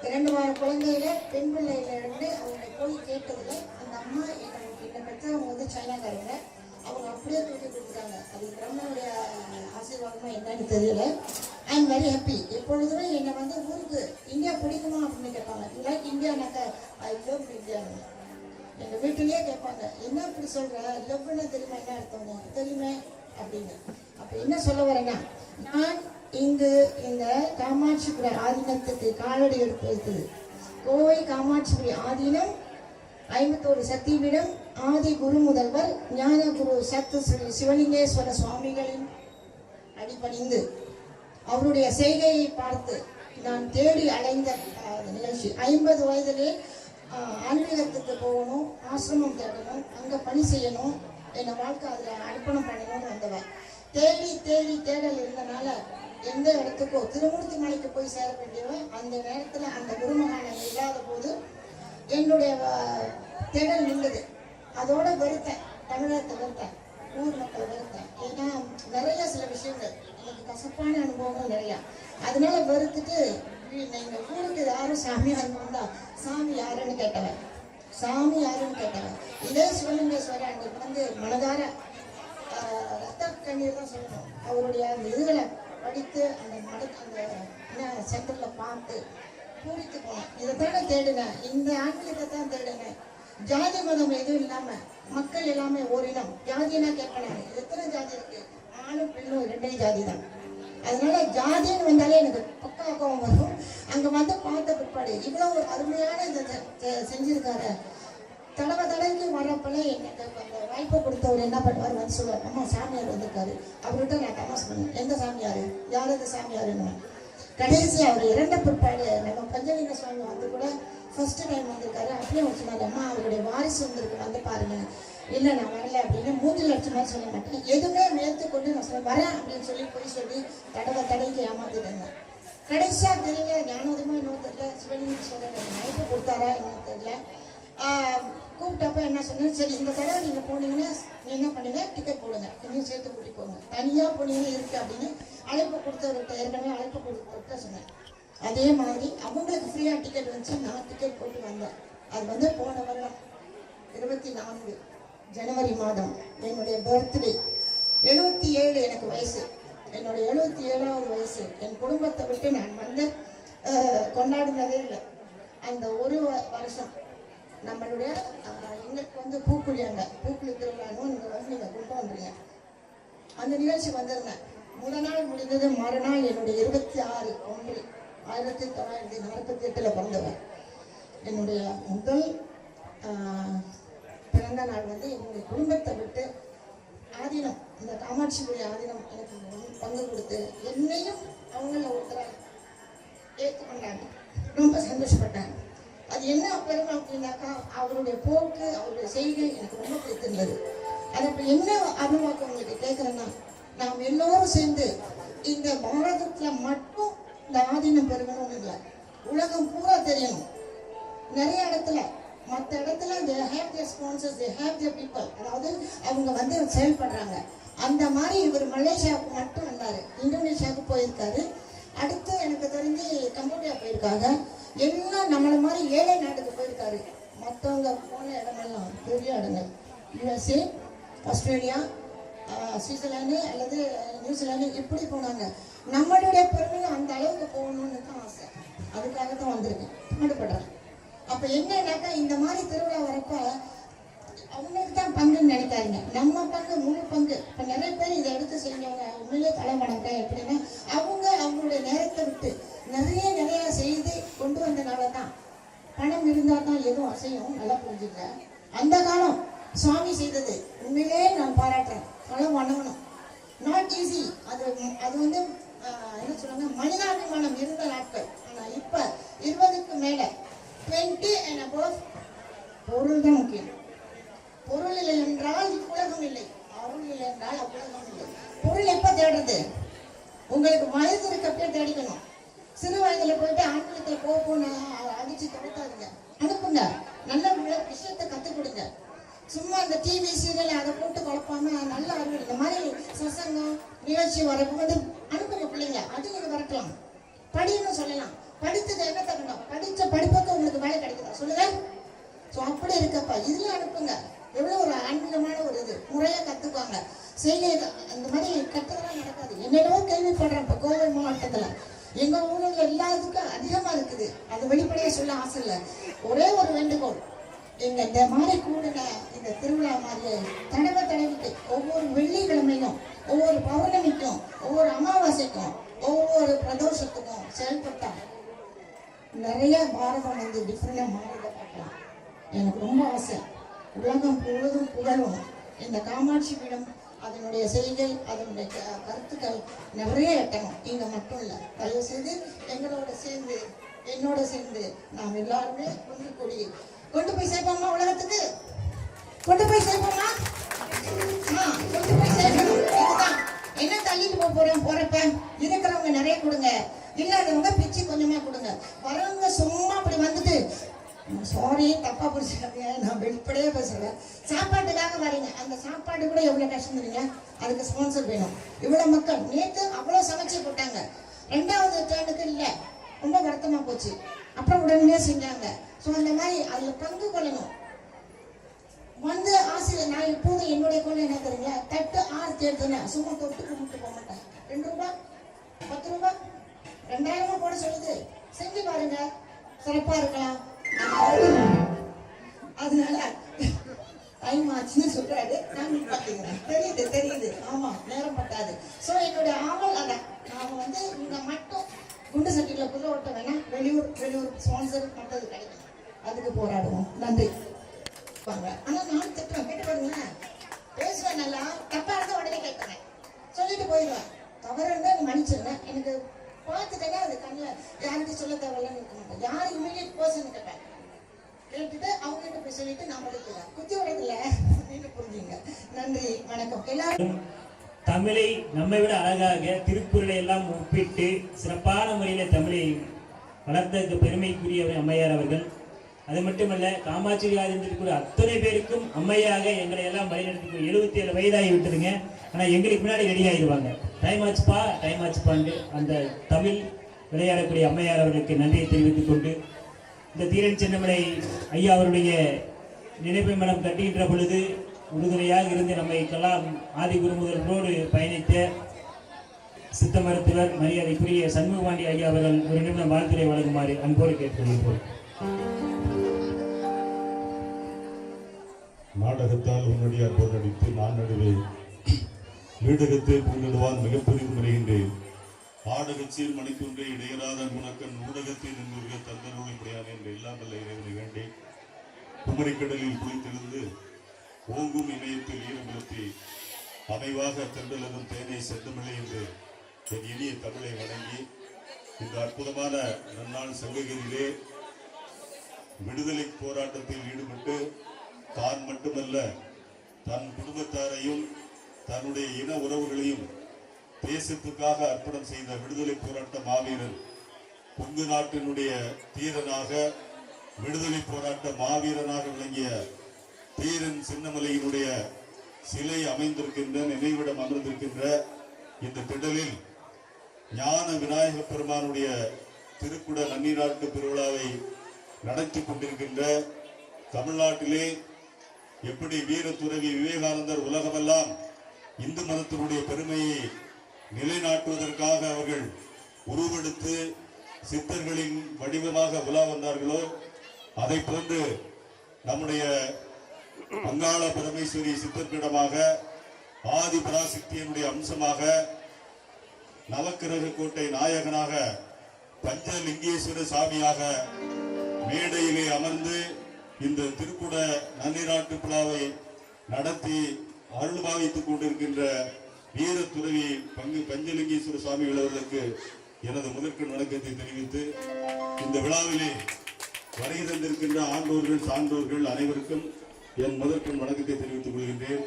2 வார குழந்தையில பெண் பிள்ளையில இருந்து அவங்க போய் கேட்டதில் அந்த அம்மா என்னை பெற்றவங்க வந்து சைனாக்காரங்க. அவங்க அப்படியே தூக்கி கொடுத்துட்டாங்க. அது பிரம்மனுடைய ஆசீர்வாதமா என்னன்னு தெரியல. I am very happy. எப்பொழுதுமே என்னை வந்து ஊருக்கு இந்தியா பிடிக்குமா அப்படின்னு கேட்பாங்க. லைக் இந்தியானாக்கா ஐ லவ் இந்தியா. எங்கள் வீட்டிலேயே கேட்பாங்க, என்ன இப்படி சொல்கிற, லவ்னா தெரியுமா, என்ன அர்த்தம் தெரியுமே அப்படின்னு. அப்போ என்ன சொல்ல வரேன்னா, நான் இங்கு இந்த காமாட்சிபுர ஆதீனத்துக்கு காலடி எடுத்து வைத்தது. கோவை காமாட்சிபுரி ஆதீனம் 51 சக்திபீடம் ஆதி குரு முதல்வர் ஞான குரு சத்து ஸ்ரீ சிவலிங்கேஸ்வர சுவாமிகளின் அடிபணிந்து அவருடைய செய்கையை பார்த்து நான் தேடி அடைந்த நிகழ்ச்சி. 50 வயதிலே ஆன்மீகத்துக்கு போகணும், ஆசிரமம் தேடணும், அங்கே பணி செய்யணும், என்னை வாழ்க்கை அதில் அர்ப்பணம் பண்ணணும்னு வந்தவன். தேடி தேடி தேடல் இருந்தனால எந்த இடத்துக்கோ திருமூர்த்தி மலைக்கு போய் சேர வேண்டியவன் அந்த நேரத்தில் அந்த குருமகான் இல்லாத போது என்னுடைய தேடல் நின்றது. அதோட வெறுத்தேன், தமிழகத்தை வெறுத்தேன், ஊர் மக்கள் வெறுத்தேன். ஏன்னா நிறைய சில விஷயங்கள் எனக்கு கசப்பான அனுபவங்கள் நிறையா. அதனால வெறுத்துட்டு எங்கள் ஊருக்கு யாரும் சாமியார் வந்தா சாமி யாருன்னு கேட்டவன், சாமி யாருன்னு கேட்டவன். இதே சிவலிங்கேஸ்வரர் அன்றைக்கு வந்து மனதார ரத்த கண்ணீர் தான் சொல்லணும். அவருடைய அந்த இதுகளை படித்து அந்த அந்த என்ன சென்டரில் பார்த்து பூரித்து போனேன். இதை தானே தேடினேன், இந்த ஆன்மீகத்தை தான் தேடினேன். ஜாதி மதம் எதுவும் இல்லாம மக்கள் எல்லாமே ஓரினம். ஜாதினா கேட்கணும், எத்தனை ஜாதி இருக்கு? ஆணும் பெண்ணும் 2 ஜாதி தான். அதனால ஜாதின்னு வந்தாலே எனக்கு பக்கா கோபம் வரும். அங்க வந்து பார்த்த பிற்பாடு இவ்வளவு ஒரு அருமையான இதை செஞ்சிருக்காரு. தடவைக்கு வர்றப்பல எனக்கு அந்த வாய்ப்பை கொடுத்தவர் என்ன பண்ணுவார், வந்து சொல்லுவார், அம்மா சாமியார் வந்திருக்காரு. அவர்கிட்ட நான் தமாஸ் பண்ணேன், எந்த சாமியார், யாரது சாமியாருன்னு. கடைசி அவர் இறந்த பிற்பாடு நம்ம பஞ்சலிங்க சுவாமி வந்து கூட ஃபர்ஸ்ட் டைம் வந்திருக்காரு. அப்படியே சொன்னாரு, அம்மா அவருடைய வாரிசு வந்திருக்கு, வந்து பாருங்க. இல்லை நான் வரல அப்படின்னு மூஞ்சில் அடிச்ச மாதிரி சொல்ல மாட்டேன். எதுவுமே மேற்கொண்டு நான் சொல்ல வரேன் அப்படின்னு சொல்லி போய் சொல்லி தடைக்கு ஏமாத்திட்டேங்க. கடைசியா தெரியல, ஞானோதயமா இன்னும் தெரியல, சிவலிங்க சொல்ல நைட்டு கொடுத்தாரா என்னன்னு தெரியல. கூப்பிட்டப்ப என்ன சொன்னேன், சரி இந்த தடவை நீங்க போனீங்கன்னா நீ என்ன பண்ணுங்க, டிக்கெட் போடுங்க, இன்னும் சேர்த்து கூட்டிட்டு போங்க. தனியா போனீங்கன்னா இருக்கு அப்படின்னு அழைப்பு கொடுத்தவர்கிட்ட ஏற்கனவே அழைப்பு கொடுத்த சொன்னேன். அதே மாதிரி அவங்களுக்கு ஃப்ரீயா டிக்கெட் வந்துச்சு, நான் டிக்கெட் போட்டு வந்தேன். அது வந்து போன வருடம் 24 ஜனவரி மாதம் என்னுடைய பர்த்டே. 77 எனக்கு வயசு. என்னுடைய 77வது வயசு. என் குடும்பத்தை விட்டு நான் வந்து கொண்டாடினதே இல்லை. அந்த ஒரு வருஷம் நம்மளுடைய எங்களுக்கு வந்து பூக்குழி திருவிழான்னு இங்கே வந்து நீங்கள் கொண்டு வந்துருங்க. அந்த நிகழ்ச்சி வந்திருந்தேன். முதல் நாள் முடிந்தது, மறுநாள் என்னுடைய 26/1/1948 பிறந்தவர். என்னுடைய முதல் பிறந்த நாள் வந்து என்னுடைய குடும்பத்தை விட்டு ஆதீனம், இந்த காமாட்சியுடைய ஆதீனம் எனக்கு பங்கு கொடுத்து என்னையும் அவங்கள ஒருத்தரை ஏற்றுக்கொண்டாங்க. ரொம்ப சந்தோஷப்பட்டாங்க. அது என்ன பெருமை அப்படின்னாக்கா, அவருடைய போக்கு, அவருடைய செய்கை எனக்கு ரொம்ப பிடித்திருந்தது. அது அப்போ என்ன அனுபவம் உங்களுக்கு கேட்குறேன்னா, நாம் எல்லோரும் சேர்ந்து இந்த பாரதத்தில் மட்டும் இந்த ஆதீனம் பெருகணும்னு இல்லை, உலகம் பூரா தெரியணும். நிறைய இடத்துல மற்ற இடத்துல they have their sponsors, they have their people, அதாவது அவங்க வந்து செயல்படுறாங்க. அந்த மாதிரி இவர் மலேசியாவுக்கு மட்டும் வந்தார், இந்தோனேஷியாவுக்கு போயிருக்காரு. அடுத்து எனக்கு தெரிஞ்சு கம்போடியா போயிருக்காங்க. எல்லாம் நம்மளை மாதிரி ஏழை நாட்டுக்கு போயிருக்காரு. மற்றவங்க போன இடமெல்லாம் பெரிய இடங்கள், USA, ஆஸ்திரேலியா, சுவிட்சர்லாந்து அல்லது நியூசிலாந்து இப்படி போனாங்க. நம்மளுடைய பெருமையும் அந்த அளவுக்கு போகணும்னு தான் ஆசை. அதுக்காக தான் வந்திருக்கேன், பாடுபடுறேன். அப்போ என்னன்னாக்கா, இந்த மாதிரி திருவிழா வரப்ப அவங்களுக்கு தான் பங்குன்னு நினைக்காதீங்க, நம்ம பங்கு முழு பங்கு. இப்போ நிறைய பேர் இதை எடுத்து செஞ்சவங்க உண்மையிலே தலைமணங்க. எப்படின்னா அவங்க அவங்களுடைய நேரத்தை விட்டு நிறைய செய்து கொண்டு வந்தனால தான். பணம் இருந்தால் தான் எதுவும் அசையும், நல்லா புரிஞ்சுங்க. அந்த காலம் சுவாமி செய்தது உண்மையிலே நான் பாராட்டுறேன். பணம் வணங்கணும், நாட் ஈஸி. அது வந்து என்ன சொல்லுவாங்க, மனிதாபிமானம் இருந்த நாட்கள். ஆனால் இப்போ 20க்கு மேலே 20 and above பொருள் தான் முக்கியம். பொருள் இல்லை என்றால் உலகம் இல்லை, அருள் இல்லை என்றால் அவ்வுலகம் இல்லை. பொருள் எப்போ தேடுறது? உங்களுக்கு வயது இருக்கப்பே தேடிக்கணும். சிறு வயதுல போயிட்டு ஆன்மீகத்தை போன அடிச்சு துடைத்தாதுங்க, அனுப்புங்க. நல்ல விஷயத்தை கற்றுக் கொடுங்க. சும்மா அந்த டிவி சீரியல் அதை போட்டு குழப்பாம நல்ல அறிவு இந்த மாதிரி சசங்கம் நிகழ்ச்சி வரப்போ வந்து அனுப்புங்க பிள்ளைங்க. அது நீங்கள் வரக்கலாம், படின்னு சொல்லலாம். படித்தது என்ன தரணும், படித்த படிப்புக்கு உங்களுக்கு வேலை கிடைக்குதா சொல்லுங்க. ஸோ அப்படி இருக்கப்பா இதில் அனுப்புங்க. எவ்வளோ ஒரு ஆன்மீகமான ஒரு இது முறையாக கற்றுக்குவாங்க. செய்ய அந்த மாதிரி கற்றுக்கலாம் நடக்காது. என்னென்னவோ கேள்விப்படுறேன். இப்போ கோவை மாவட்டத்தில் எங்கள் ஊரில் எல்லாத்துக்கும் அதிகமாக இருக்குது. அது வெளிப்படையாக சொல்ல ஆசை இல்லை. ஒரே ஒரு வேண்டுகோள், எங்கள் இந்த மாதிரி கூடின இந்த திருவிழா மாதிரியே தடவைக்கு ஒவ்வொரு வெள்ளிக்கிழமையும், ஒவ்வொரு பௌர்ணமிக்கும், ஒவ்வொரு அமாவாசைக்கும், ஒவ்வொரு பிரதோஷத்துக்கும் செயல்பட்டால் நிறைய பாரதம் வந்து டிஃப்ரெண்டாக மாறதை பார்க்கலாம். எனக்கு ரொம்ப ஆசை. உலகம் முழுவதும் புகழும் இந்த காமாட்சி பீடம், அதனுடைய செய்கை, அதனுடைய கருத்துக்கள் நிறைய எட்டணும். இங்கே மட்டும் இல்லை, தயவு செய்து எங்களோட சேர்ந்து, என்னோட சேர்ந்து நாம் எல்லாருமே கொண்டு போய் சேர்ப்போமா? உலகத்துக்கு கொண்டு போய் சேர்ப்போமா? கொண்டு போய் சேர்க்கணும். இதுதான். என்ன தள்ளிட்டு போறப்ப இருக்கிறவங்க நிறைய கொடுங்க, இல்லாதவங்க பிச்சு கொஞ்சமா கொடுங்க. வரவங்க சும்மா அப்படி வந்துட்டு சாரி தப்பா புரிஞ்சுக்காதீங்க, நான் வெளிப்படையே பேசுறேன். சாப்பாட்டுக்காக வரீங்க, அந்த சாப்பாடு கூட எவ்வளவு கஷ்டம் தெரியுங்க. அதுக்கு ஸ்பான்சர் வேணும். இவ்வளவு மக்கள் நேற்று அவ்வளவு சமைச்சு போட்டாங்க, 2வது டேர்னுக்கு இல்லை, ரொம்ப வருத்தமா போச்சு. அப்புறம் உடனே செஞ்சாங்க. ஸோ அந்த மாதிரி அதுல பங்கு கொள்ளணும். வந்து ஆசிரியர் நான் எப்போதும் என்னுடைய கொள்ள என்ன தெரியுங்க, தட்டு 6 தேடுதுன்னா சும்மா தொட்டு கும்பிட்டு போக மாட்டேன். 2 ரூபாய் 10 ரூபாய் 2000 போட சொல்லுது, செஞ்சு பாருங்க, சிறப்பா இருக்கலாம். அதனால டைம் ஆச்சுன்னு சொல்றாரு. நான் பாத்தீங்கன்னா தெரியுது ஆமா நேரம் பட்டாது. ஸோ என்னுடைய ஆவல் அதான், நாம வந்து இங்க மட்டும் குண்டு சட்டியில புள்ள ஓட்ட வேணா, வெளியூர் ஸ்பான்சர் மற்றது கிடைக்கும், அதுக்கு போராடுவோம். நன்றி. ஆனா நான் திட்டுறேன், கேட்டு பாருங்க, பேசுவேன் நல்லா, தப்பா இருந்தா உடனே கேட்கிறேன், சொல்லிட்டு போயிடுவேன். தவறு இருந்தா மன்னிச்சிருவேன். எனக்கு பார்த்துட்டேன்னா அது கண்ணில் யாருக்கு சொல்ல தேவையில்லன்னு இருக்க மாட்டேன். யார் இமீடியட் பர்சன் கேட்பேன், கேட்டுட்டு அவங்க கிட்ட போய் சொல்லிட்டு நான் முடிக்கிறேன். குத்தி விடதில்ல, புரிஞ்சுங்க. நன்றி, வணக்கம். எல்லாரும் தமிழை நம்மை விட அழகாக திருக்குறளை எல்லாம் ஒப்பிட்டு சிறப்பான முறையில் தமிழை வளர்த்ததற்கு பெருமைக்குரியவர் அம்மையார் அவர்கள். அது மட்டுமல்ல, காமாட்சி ராஜேந்திரக்கூடிய அத்தனை பேருக்கும் அம்மையாக எங்களை எல்லாம் வழிநடத்தி 77 வயதாகி விட்டுருங்க. ஆனால் எங்களுக்கு முன்னாடி ரெடி ஆகிடுவாங்க. டைம் ஆச்சுப்பான்னு அந்த தமிழ் விளையாடக்கூடிய அம்மையார் அவர்களுக்கு நன்றியை தெரிவித்துக் கொண்டு, இந்த தீரன் சின்னமலை ஐயா அவருடைய நினைவு மனம் கட்டுகின்ற பொழுது உறுதுணையாக இருந்து நம்மைக்கெல்லாம் ஆதி குருமுதல்களோடு பயணித்த சித்த மருத்துவர் மரியாதைக்குரிய சண்முகபாண்டி ஐயா அவர்கள் ஒரு நிமிடம் வாழ்த்துரை வழங்குமாறு அன்போடு கேட்டுக்கொள்கிறோம். நாடகத்தால் உன்னுடையார் போல் நடித்து நான் நடுவேன், வீடகத்தை பூண்டிடுவான் மிகப்பெரிய முறைகின்றேன். ஆடகச்சியில் மணிக்குன்றே இடையராத முனக்கன் ஊடகத்தில் நின்று தந்தருளை முடியாது என்று எல்லாம் வல்ல இறைவனை வேண்டி குமரிக்கடலில் குளித்தெழுந்து ஓங்கும் இணையத்தில் ஈரமிழத்தி அமைவாக தென்றலதும் தேனை செந்தமிழை என்று என் இனிய தமிழை வணங்கி இந்த அற்புதமான நன்னாள் சங்ககிரியிலே விடுதலை போராட்டத்தில் ஈடுபட்டு தான் மட்டுமல்ல தன் குடும்பத்தாரையும் தன்னுடைய இன உறவுகளையும் தேசத்துக்காக அர்ப்பணம் செய்த விடுதலை போராட்ட மாவீரன், கொங்கு நாட்டினுடைய தீரனாக விடுதலை போராட்ட மாவீரனாக விளங்கிய தீரன் சின்னமலையினுடைய சிலை அமைந்திருக்கின்ற நினைவிடம் அமர்ந்திருக்கின்ற இந்த திடலில் ஞான விநாயக பெருமானுடைய திருக்குட நன்னீராட்டு பெருவிழாவை நடத்தி கொண்டிருக்கின்ற தமிழ்நாட்டிலே எப்படி வீர துறவி விவேகானந்தர் உலகமெல்லாம் இந்து மதத்தினுடைய பெருமையை நிலைநாட்டுவதற்காக அவர்கள் உருவெடுத்து சித்தர்களின் வடிவமாக உலா வந்தார்களோ, அதை போன்று நம்முடைய அங்காள பரமேஸ்வரி சித்தர்களிடமாக ஆதி பராசக்தியினுடைய அம்சமாக நவக்கிரக கோட்டை நாயகனாக பஞ்சலிங்கேஸ்வர சாமியாக மேடையிலே அமர்ந்து இந்த திருக்குட நன்னீராட்டு விழாவை நடத்தி அருள் பாவித்துக் கொண்டிருக்கின்ற வீர துறவி பஞ்சலிங்கேஸ்வர சுவாமிகள் அவர்களுக்கு எனது முதற்கண் வணக்கத்தை தெரிவித்து, இந்த விழாவிலே வருகை தந்திருக்கின்ற ஆண்டோர்கள் சான்றோர்கள் அனைவருக்கும் என் முதற்கண் வணக்கத்தை தெரிவித்துக் கொள்கின்றேன்.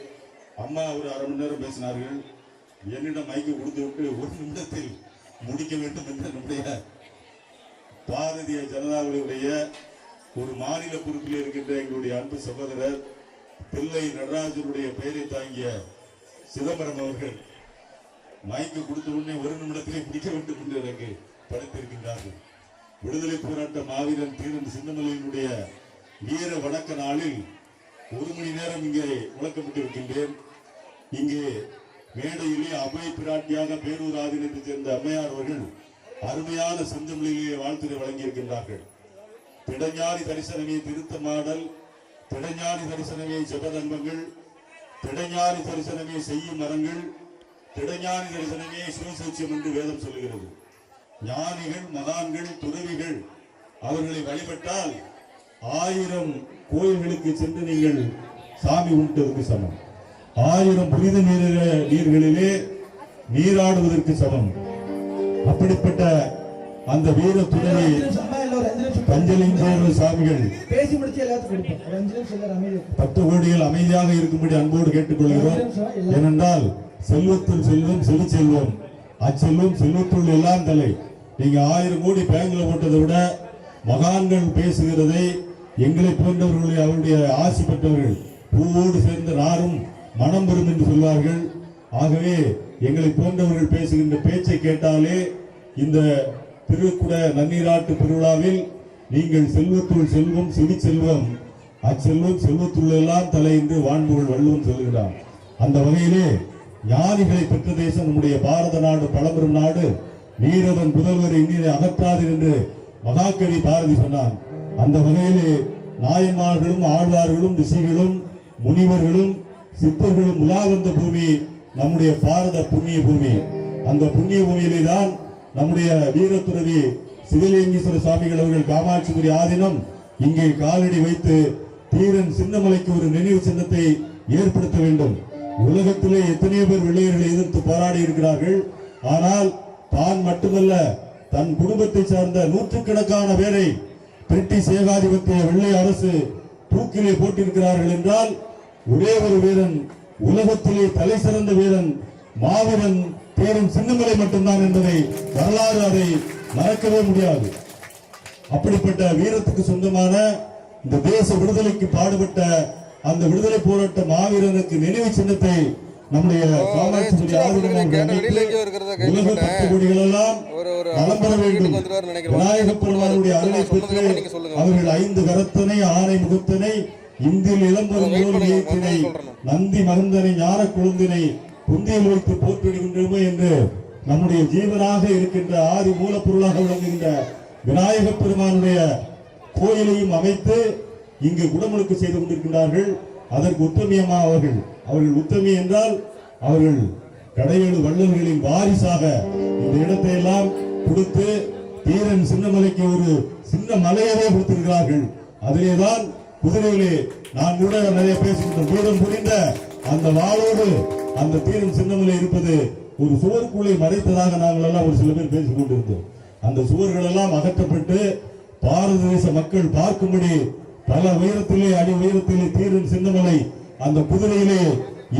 அம்மா ஒரு அரை மணி நேரம் பேசினார்கள், என்னிடம் மைக்கு கொடுத்துவிட்டு 1 நிமிடத்தில் முடிக்க வேண்டும் என்ற நம்முடைய பாரதிய ஜனதாவுடைய ஒரு மாநில பொறுப்பில் இருக்கின்ற எங்களுடைய அன்பு சகோதரர் பிள்ளை நடராஜனுடைய பெயரை தாங்கிய சிதம்பரம் அவர்கள் மைக்கு கொடுத்த உடனே 1 நிமிடத்திலே முடிக்க வேண்டும் என்று எனக்கு படைத்திருக்கின்றார்கள். விடுதலை போராட்ட மாவீரன் தீரன் சின்னமலையினுடைய வீர வணக்க நாளில் 1 மணி நேரம் இங்கே முழக்கப்பட்டிருக்கின்றேன். இங்கே மேடையிலே அபய பிராட்டியாக பேரூர் ஆதீனத்தைச் சேர்ந்த அம்மையார் அவர்கள் அருமையான செந்தமிழிலே வாழ்த்துரை வழங்கியிருக்கின்றார்கள். திடஞானி தரிசனமே திருத்தமாடல், திடஞானி தரிசனமே ஜபதன்பங்கள், திடஞானி தரிசனமே செய்யும் மரங்கள், திடஞானி தரிசனமே சிவசூட்சியம் என்று வேதம் சொல்லுகிறது. ஞானிகள் மகான்கள் துறவிகள் அவர்களை வழிபட்டால் 1000 கோயில்களுக்கு சென்று நீங்கள் சாமி உண்டதற்கு சமம். 1000 புனித நீர்களிலே நீராடுவதற்கு சமம். அப்படிப்பட்ட அந்த வீர துறவி பஞ்சலிங்கேஸ்வர சாமிகள் பேசி முடிச்சு எல்லாத்துக்கும் 10 கோடிகள் அமைதியாக இருக்கும்படி அன்போடு கேட்டுக்கொள்கிறோம். ஏனென்றால் செல்வத்தில் செல்வம் செவி செல்வம், அச்செல்வம் செல்வத்துள் எல்லாம் தலை. நீங்க 1000 கோடி பேங்க்ல போட்டதை விட மகான்கள் பேசுகிறதை எங்களை போன்றவர்களை அவருடைய ஆசி பெற்றவர்கள் பூவோடு சேர்ந்த நாரும் மனம் பெறும் என்று சொல்வார்கள். ஆகவே எங்களை போன்றவர்கள் பேசுகின்ற பேச்சை கேட்டாலே இந்த திருக்குட நன்னீராட்டு பெருவிழாவில் நீங்கள் செல்வத்துள் செல்வம் செவி செல்வம் அச்செல்வம் செல்வத்துள் எல்லாம் தலை என்று வான்புகள் வள்ளுவன் சொல்கிறார். அந்த வகையிலே ஞானிகளை பெற்ற தேசம் நம்முடைய பாரத நாடு, பழம்பெரும் நாடு. நீரதன் புதல்வரை இன்னிலே அகற்றாது என்று மகாகவி பாரதி சொன்னான். அந்த வகையிலே நாயன்மார்களும் ஆழ்வார்களும் ரிஷிகளும் முனிவர்களும் சித்தர்களும் உலா வந்த பூமி நம்முடைய பாரத புண்ணிய பூமி. அந்த புண்ணிய பூமியிலே தான் நம்முடைய வீரத்துறவி சிவலிங்கேஸ்வர சுவாமிகள் அவர்கள் காமாட்சிபுரி ஆதீனம் இங்கே காலடி வைத்து தீரன் சின்னமலைக்கு ஒரு நினைவு சின்னத்தை ஏற்படுத்த வேண்டும். உலகத்திலே எத்தனையோ பேர் வெள்ளையர்களை எதிர்த்து போராடி இருக்கிறார்கள். ஆனால் தான் மட்டுமல்ல, தன் குடும்பத்தை சார்ந்த நூற்றுக்கணக்கான பேரை பிரிட்டிஷ் ஏகாதிபத்திய வெள்ளை அரசு தூக்கிலே போட்டிருக்கிறார்கள் என்றால் ஒரே ஒரு வீரன், உலகத்திலே தலை சிறந்த வீரன், மாவீரன் தீரன் சின்னமலை மட்டும்தான் என்பதை வரலாறு அதை மறக்கவே முடியாது. அப்படிப்பட்ட வீரத்துக்கு சொந்தமான இந்த தேச விடுதலைக்கு பாடுபட்ட அந்த விடுதலை போராட்ட மாவீரனுக்கு நினைவு சின்னத்தை நம்முடைய காமாட்சிபுரி ஆதீனம் உலக பக்த கொடிகள் எல்லாம் நலம் பெற வேண்டும். விநாயக பெருமானுடைய அருளை பெற்று அவர்கள் 5 கரத்தனை ஆனை முகத்தனை இந்தில் இளம்பெரும் ஏற்றினை நந்தி மகந்தனை ஞான குழுந்தினை குந்தியில் வைத்து போற்றிடுகின்றோமே என்று நம்முடைய ஜீவனாக இருக்கின்ற ஆதி மூலப்பொருளாக விளங்குகின்ற விநாயக பெருமானுடைய கோயிலையும் அமைத்து இங்கு குடமுழுக்கு செய்து கொண்டிருக்கிறார்கள். அதற்கு உத்தமியமா அவர்கள் உத்தமி என்றால் அவர்கள் கடையேழு வள்ளல்களின் வாரிசாக இந்த இடத்தை எல்லாம் கொடுத்து தீரன் சின்னமலைக்கு ஒரு சின்ன மலையவே கொடுத்திருக்கிறார்கள். அதிலேதான் குதிரையிலே நான் கூட நிறைய பேசுகின்ற வீரம் புரிந்த அந்த வாளோடு அந்த தீரன் சின்னமலை இருப்பது ஒரு சுவருக்குள்ளே மறைத்ததாக நாங்கள் எல்லாம் ஒரு சில பேர் பேசிக் கொண்டிருந்தோம். அந்த சுவர்கள் எல்லாம் அகற்றப்பட்டு பாரத தேச மக்கள் பார்க்கும்படி பல உயரத்திலே அடி உயரத்திலே தீரன் சின்னமலை அந்த குதிரையிலே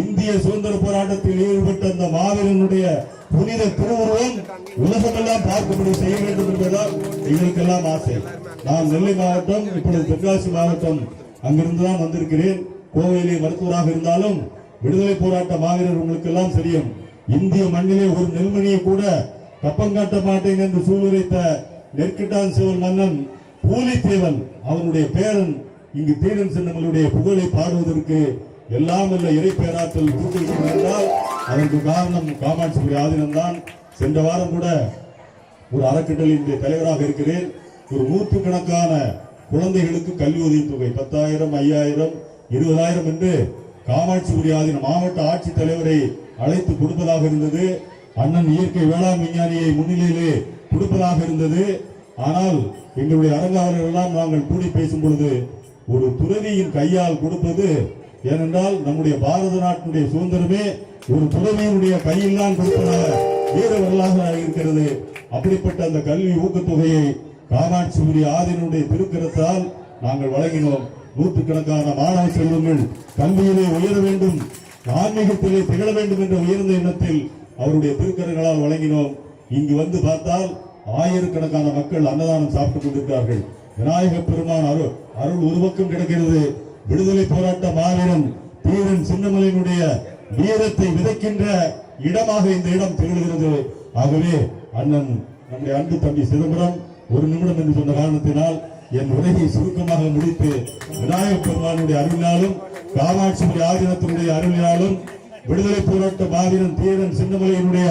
இந்திய சுதந்திர போராட்டத்தில் ஈடுபட்ட அந்த மாவீரனுடைய புனித திருவுருவம் உலகமெல்லாம் பார்க்கும்படி செய்ய வேண்டும் என்பதால் எங்களுக்கெல்லாம் ஆசை. நான் நெல்லை மாவட்டம், இப்பொழுது தென்காசி மாவட்டம், அங்கிருந்துதான் வந்திருக்கிறேன். கோவையிலே மருத்துவராக இருந்தாலும் விடுதலை போராட்ட மாவீரர் உங்களுக்கு எல்லாம் தெரியும். இந்திய மண்ணிலே ஒரு நெல்மணியை கூட கப்பங்காட்ட மாட்டேன் என்று சூளுரைத்த நெற்கிட்டான் சிவன் மன்னன் பூலித்தேவன் அவனுடைய பேரன் இங்கு தீரன் சின்னமலுடைய புகழை பாடுவதற்கு எல்லாம் உள்ள இறை பேராற்றல் கூட்டிருக்கிறது என்றால் அதற்கு காரணம் காமாட்சிபுரி ஆதீனம் தான். சென்ற வாரம் கூட ஒரு அறக்கட்டளையின் தலைவராக இருக்கிறேன். ஒரு 100கணக்கான குழந்தைகளுக்கு கல்வி உதவித்தொகை 10,000, 5,000, 20,000 என்று காமாட்சிபுரி ஆதீனம் மாவட்ட ஆட்சித் தலைவரை அழைத்து கொடுப்பதாக இருந்தது. அண்ணன் இயற்கை வேளாண் விஞ்ஞானியை முன்னிலையிலே கொடுப்பதாக இருந்தது. ஆனால் எங்களுடைய அரங்காவலர்கள் எல்லாம் நாங்கள் கூடி பேசும் பொழுது ஒரு துறவியின் கையால் கொடுப்பது, ஏனென்றால் நம்முடைய பாரத நாட்டினுடைய சுதந்திரமே ஒரு துறவியினுடைய கையில் தான் கொடுப்பதாக வீர வரலாறு இருக்கிறது. அப்படிப்பட்ட அந்த கல்வி ஊக்கத்தொகையை காமாட்சிபுரி ஆதீனுடைய திருக்கரத்தால் நாங்கள் வழங்கினோம். 100கணக்கான மாணவ செல்வங்கள் கல்வியிலே உயர வேண்டும், ஆன்மீகத்திலே திகழ வேண்டும் என்ற உயர்ந்த எண்ணத்தில் அவருடைய திருக்கரங்களால் வழங்கினோம். இங்கு வந்து பார்த்தால் ஆயிரக்கணக்கான மக்கள் அன்னதானம் சாப்பிட்டுக் கொண்டிருக்கிறார்கள். விநாயக பெருமான் அருள் ஒரு பக்கம் கிடக்கிறது. விடுதலை போராட்ட மாவீரன் தீரன் சின்னமலையினுடைய வீரத்தை விதைக்கின்ற இடமாக இந்த இடம் திகழ்கிறது. ஆகவே அண்ணன் நம்முடைய அன்பு தம்பி சிதம்பரம் 1 நிமிடம் என்று சொன்ன காரணத்தினால் என் உரையை சுருக்கமாக முடித்து விநாயக பெருமானுடைய அருளினாலும் காமாட்சிபுரி ஆதீனத்தினுடைய அருளினாலும் விடுதலை போராட்ட மாவீரன் தீரன் சின்னமலையினுடைய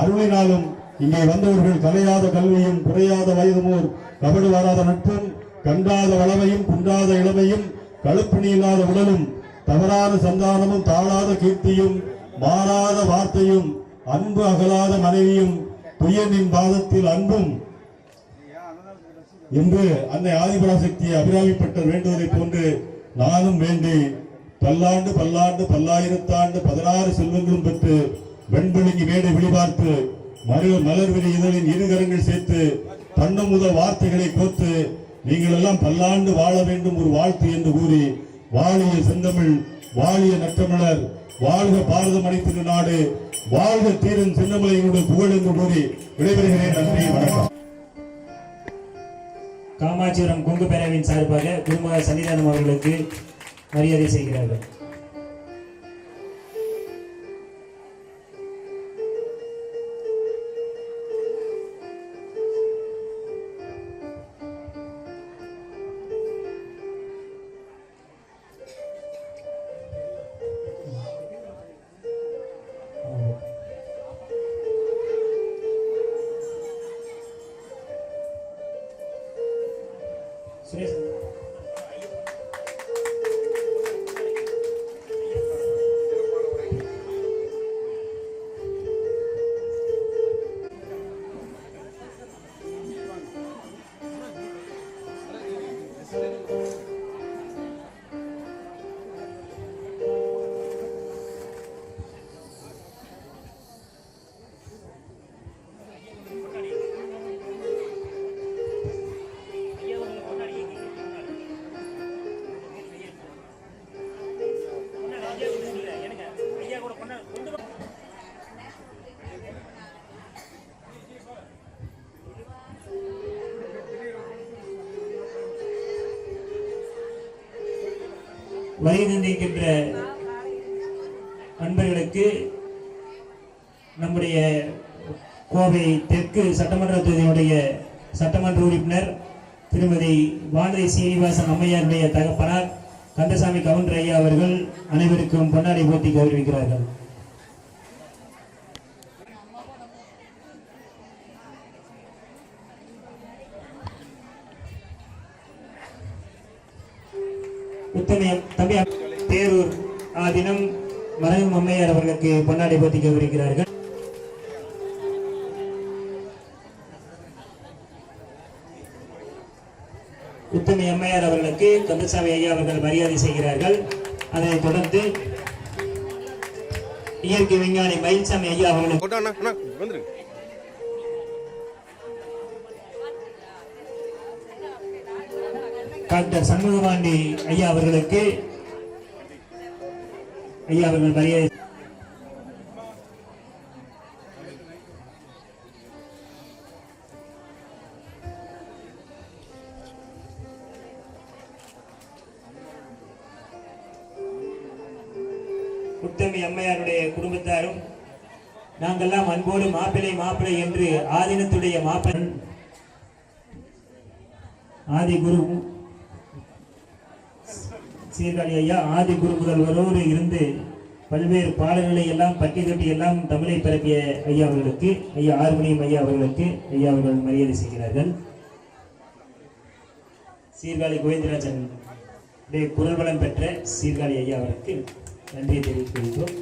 அருளினாலும் இங்கே வந்தவர்கள் கலையாத கல்வியும் குறையாத வயதுமோர் கபடு வராத நட்பும் கண்டாத வளமையும் குன்றாத இளமையும் கழுப்பிணி இல்லாத உடலும் தவறாத சந்தானமும் தாழாத கீர்த்தியும் மாறாத வார்த்தையும் அன்பு அகலாத மனைவியும் துயனின் பாதத்தில் அன்பும் என்று அன்னை ஆதிபராசக்தியை அபிராமிப்பட்டர் வேண்டுவதை போன்று நானும் வேண்டி பல்லாண்டு பல்லாண்டு பல்லாயிரத்தாண்டு 16 செல்வங்களும் பெற்று வெண்பெழுங்கி மேடை விழிபார்த்து மலர்விழி இதழின் 2 கரங்கள் சேர்த்து தன்னமுத வார்த்தைகளை கோத்து நீங்கள் எல்லாம் பல்லாண்டு வாழ வேண்டும் ஒரு வாழ்த்து என்று கூறி வாழிய செந்தமிழ், வாழிய நற்றமிழர், வாழ்க பாரதம் அனைத்து நாடு, வாழ்க தீரன் சின்னமலையினுடைய புகழ் என்று கூறி விடைபெறுகிறேன். நன்றி, வணக்கம். காமாட்சிபுரம் கொங்கு பேரவையின் சார்பாக குருமகா சன்னிதானம் அவர்களுக்கு மரியாதை செய்கிறார்கள். சுரேஷ் வருகை தந்திருக்கின்ற நண்பர்களுக்கு நம்முடைய கோவை தெற்கு சட்டமன்ற தொகுதியினுடைய சட்டமன்ற உறுப்பினர் திருமதி வானதி சீனிவாசன் அம்மையாருடைய தகப்பனார் கந்தசாமி கவுண்டர் ஐயா அவர்கள் அனைவருக்கும் பொன்னாடை போட்டி கௌரவிக்கிறார்கள். உத்தம தம்பி தேரூர் ஆதினம் மறையும் அம்மையார் அவர்களுக்கு பொன்னாடை போட்டி கௌரவிக்கிறார்கள். உத்தமி அம்மையார் அவர்களுக்கு கந்தசாமி ஐயா அவர்கள் மரியாதை செய்கிறார்கள். அதனைத் தொடர்ந்து இயற்கை விஞ்ஞானி மயில்சாமி ஐயா அவர்களுக்கு டாக்டர் சண்முகபாண்டி ஐயா அவர்களுக்கு ஐயா அவர்கள் மரியாதை உத்தமி அம்மையாருடைய குடும்பத்தாரும் நாங்கெல்லாம் அன்போடு மாப்பிள்ளை மாப்பிள்ளை என்று ஆதீனத்துடைய மாப்பிள்ளை ஆதி குரு சீர்காழி ஐயா ஆதி குரு முதல்வரோடு இருந்து பல்வேறு பாடல்களை எல்லாம் பட்டி தொட்டி எல்லாம் தமிழை பரப்பிய ஐயா அவர்களுக்கு ஐயா ஆறுமணியம் ஐயா அவர்களுக்கு ஐயா அவர்கள் மரியாதை செய்கிறார்கள். சீர்காழி கோவிந்தராஜன் குரல் வளம் பெற்ற சீர்காழி ஐயா அவருக்கு நன்றியை தெரிவித்துக் கொள்கிறோம்.